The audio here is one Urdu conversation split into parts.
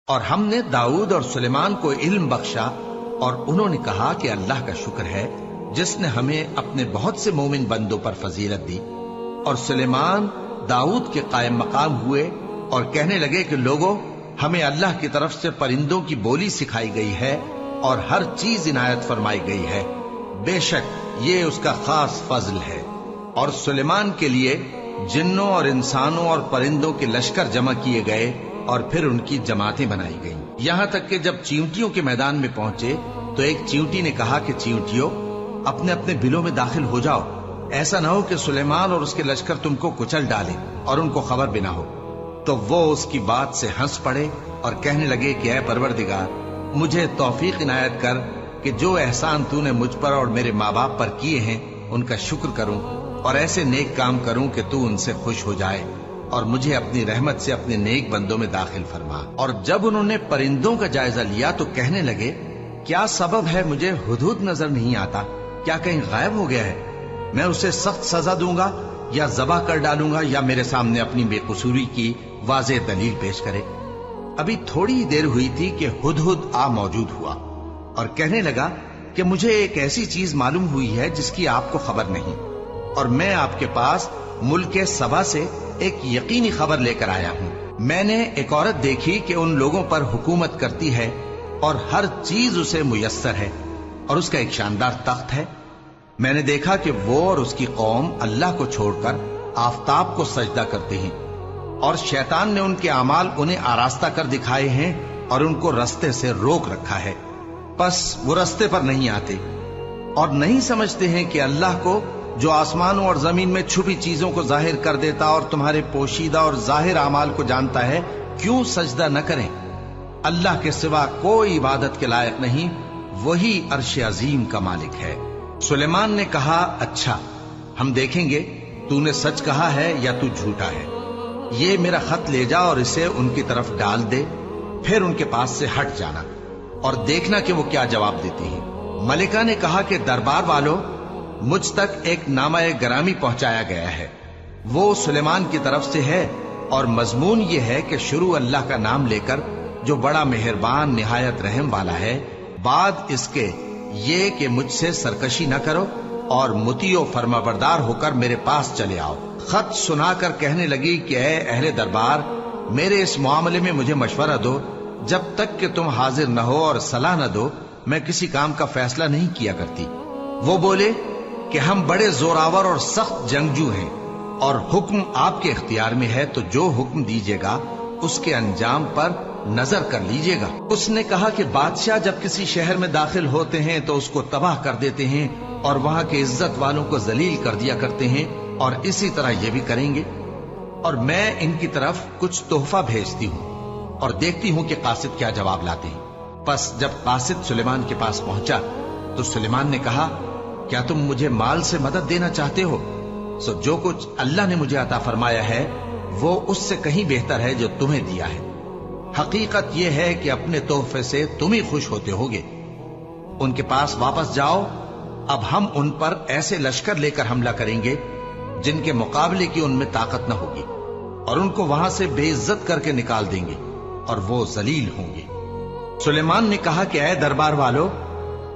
اور ہم نے داؤد اور سلیمان کو علم بخشا، اور انہوں نے کہا کہ اللہ کا شکر ہے جس نے ہمیں اپنے بہت سے مومن بندوں پر فضیلت دی۔ اور سلیمان داؤد کے قائم مقام ہوئے اور کہنے لگے کہ لوگوں، ہمیں اللہ کی طرف سے پرندوں کی بولی سکھائی گئی ہے اور ہر چیز عنایت فرمائی گئی ہے، بے شک یہ اس کا خاص فضل ہے۔ اور سلیمان کے لیے جنوں اور انسانوں اور پرندوں کے لشکر جمع کیے گئے اور پھر ان کی جماعتیں بنائی گئیں، یہاں تک کہ جب چیونٹیوں کے میدان میں پہنچے تو ایک چیونٹی نے کہا کہ چیونٹیوں، اپنے اپنے بلوں میں داخل ہو جاؤ، ایسا نہ ہو کہ سلیمان اور اس کے لشکر تم کو کچل ڈالے اور ان کو خبر بھی نہ ہو۔ تو وہ اس کی بات سے ہنس پڑے اور کہنے لگے کہ اے پروردگار، مجھے توفیق عنایت کر کہ جو احسان تو نے مجھ پر اور میرے ماں باپ پر کیے ہیں ان کا شکر کروں اور ایسے نیک کام کروں کہ تو ان سے خوش ہو جائے، اور مجھے اپنی رحمت سے اپنے نیک بندوں میں داخل فرما۔ اور جب انہوں نے پرندوں کا جائزہ لیا تو کہنے لگے، کیا سبب ہے مجھے ہدہد نظر نہیں آتا؟ کیا کہیں غائب ہو گیا ہے؟ میں اسے سخت سزا دوں گا یا ذبح کر ڈالوں گا یا میرے سامنے اپنی بے قصوری کی واضح دلیل پیش کرے۔ ابھی تھوڑی ہی دیر ہوئی تھی کہ ہدہد آ موجود ہوا اور کہنے لگا کہ مجھے ایک ایسی چیز معلوم ہوئی ہے جس کی آپ کو خبر نہیں، اور میں آپ کے پاس ملک سبا سے ایک یقینی خبر لے کر آیا ہوں۔ میں نے ایک عورت دیکھی کہ ان لوگوں پر حکومت کرتی ہے اور ہر چیز اسے میسر ہے، اور اس کا ایک شاندار تخت ہے۔ میں نے دیکھا کہ وہ اور اس کی قوم اللہ کو چھوڑ کر آفتاب کو سجدہ کرتے ہیں، اور شیطان نے ان کے اعمال انہیں آراستہ کر دکھائے ہیں اور ان کو رستے سے روک رکھا ہے، پس وہ رستے پر نہیں آتے اور نہیں سمجھتے ہیں کہ اللہ کو جو آسمانوں اور زمین میں چھپی چیزوں کو ظاہر کر دیتا اور تمہارے پوشیدہ اور ظاہر اعمال کو جانتا ہے، کیوں سجدہ نہ کریں؟ اللہ کے سوا کوئی عبادت کے لائق نہیں، وہی عرش عظیم کا مالک ہے۔ سلیمان نے کہا، اچھا، ہم دیکھیں گے تو نے سچ کہا ہے یا تو جھوٹا ہے۔ یہ میرا خط لے جا اور اسے ان کی طرف ڈال دے، پھر ان کے پاس سے ہٹ جانا اور دیکھنا کہ وہ کیا جواب دیتی ہیں۔ ملکہ نے کہا کہ دربار والوں، مجھ تک ایک نامہ گرامی پہنچایا گیا ہے، وہ سلیمان کی طرف سے ہے، اور مضمون یہ ہے کہ شروع اللہ کا نام لے کر جو بڑا مہربان نہایت رحم والا ہے، بعد اس کے یہ کہ مجھ سے سرکشی نہ کرو اور مطیع و فرما بردار ہو کر میرے پاس چلے آؤ۔ خط سنا کر کہنے لگی کہ اے اہل دربار، میرے اس معاملے میں مجھے مشورہ دو، جب تک کہ تم حاضر نہ ہو اور صلاح نہ دو میں کسی کام کا فیصلہ نہیں کیا کرتی۔ وہ بولے کہ ہم بڑے زوراور اور سخت جنگجو ہیں، اور حکم آپ کے اختیار میں ہے، تو جو حکم دیجیے گا اس کے انجام پر نظر کر لیجیے گا۔ اس نے کہا کہ بادشاہ جب کسی شہر میں داخل ہوتے ہیں تو اس کو تباہ کر دیتے ہیں اور وہاں کے عزت والوں کو ذلیل کر دیا کرتے ہیں، اور اسی طرح یہ بھی کریں گے، اور میں ان کی طرف کچھ تحفہ بھیجتی ہوں اور دیکھتی ہوں کہ قاصد کیا جواب لاتے ہیں۔ پس جب قاصد سلیمان کے پاس پہنچا تو سلیمان نے کہا، کیا تم مجھے مال سے مدد دینا چاہتے ہو؟ سو جو کچھ اللہ نے مجھے عطا فرمایا ہے وہ اس سے کہیں بہتر ہے جو تمہیں دیا ہے۔ حقیقت یہ ہے کہ اپنے تحفے سے تم ہی خوش ہوتے ہوگے۔ ان کے پاس واپس جاؤ، اب ہم ان پر ایسے لشکر لے کر حملہ کریں گے جن کے مقابلے کی ان میں طاقت نہ ہوگی، اور ان کو وہاں سے بے عزت کر کے نکال دیں گے اور وہ ذلیل ہوں گے۔ سلیمان نے کہا کہ اے دربار والو،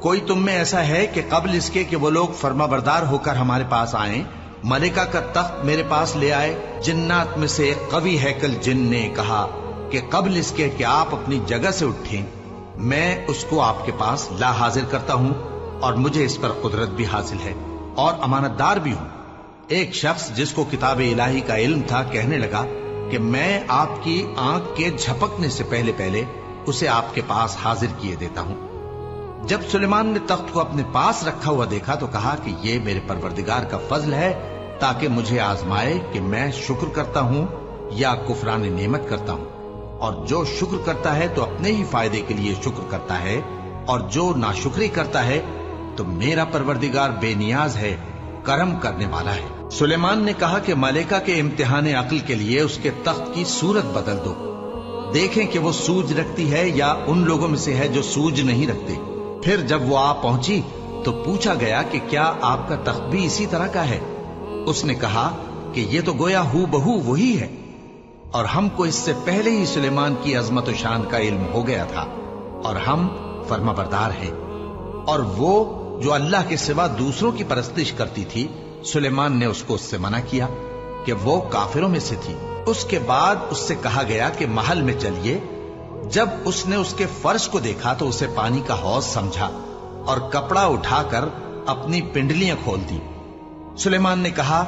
کوئی تم میں ایسا ہے کہ قبل اس کے کہ وہ لوگ فرما بردار ہو کر ہمارے پاس آئیں، ملکہ کا تخت میرے پاس لے آئے؟ جنات میں سے ایک قوی ہیکل جن نے کہا کہ قبل اس کے کہ آپ اپنی جگہ سے اٹھیں میں اس کو آپ کے پاس لا حاضر کرتا ہوں، اور مجھے اس پر قدرت بھی حاصل ہے اور امانت دار بھی ہوں۔ ایک شخص جس کو کتاب الہی کا علم تھا کہنے لگا کہ میں آپ کی آنکھ کے جھپکنے سے پہلے پہلے اسے آپ کے پاس حاضر کیے دیتا ہوں۔ جب سلیمان نے تخت کو اپنے پاس رکھا ہوا دیکھا تو کہا کہ یہ میرے پروردگار کا فضل ہے تاکہ مجھے آزمائے کہ میں شکر کرتا ہوں یا کفران نعمت کرتا ہوں، اور جو شکر کرتا ہے تو اپنے ہی فائدے کے لیے شکر کرتا ہے، اور جو ناشکری کرتا ہے تو میرا پروردگار بے نیاز ہے، کرم کرنے والا ہے۔ سلیمان نے کہا کہ ملکہ کے امتحان عقل کے لیے اس کے تخت کی صورت بدل دو، دیکھیں کہ وہ سوج رکھتی ہے یا ان لوگوں میں سے ہے جو سوج نہیں رکھتے۔ پھر جب وہ آ پہنچی تو پوچھا گیا کہ کیا آپ کا تخت بھی اسی طرح کا ہے؟ اس نے کہا کہ یہ تو گویا ہو بہو وہی ہے۔ اور ہم کو اس سے پہلے ہی سلیمان کی عظمت و شان کا علم ہو گیا تھا، اور ہم فرما بردار ہیں۔ اور وہ جو اللہ کے سوا دوسروں کی پرستش کرتی تھی، سلیمان نے اس کو اس سے منع کیا کہ وہ کافروں میں سے تھی۔ اس کے بعد اس سے کہا گیا کہ محل میں چلیے۔ جب اس نے اس کے فرش کو دیکھا تو اسے پانی کا حوض سمجھا اور کپڑا اٹھا کر اپنی پنڈلیاں کھول دی۔ سلیمان نے کہا،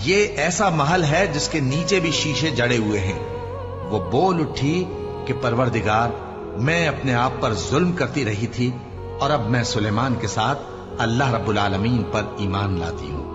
یہ ایسا محل ہے جس کے نیچے بھی شیشے جڑے ہوئے ہیں۔ وہ بول اٹھی کہ پروردگار، میں اپنے آپ پر ظلم کرتی رہی تھی، اور اب میں سلیمان کے ساتھ اللہ رب العالمین پر ایمان لاتی ہوں۔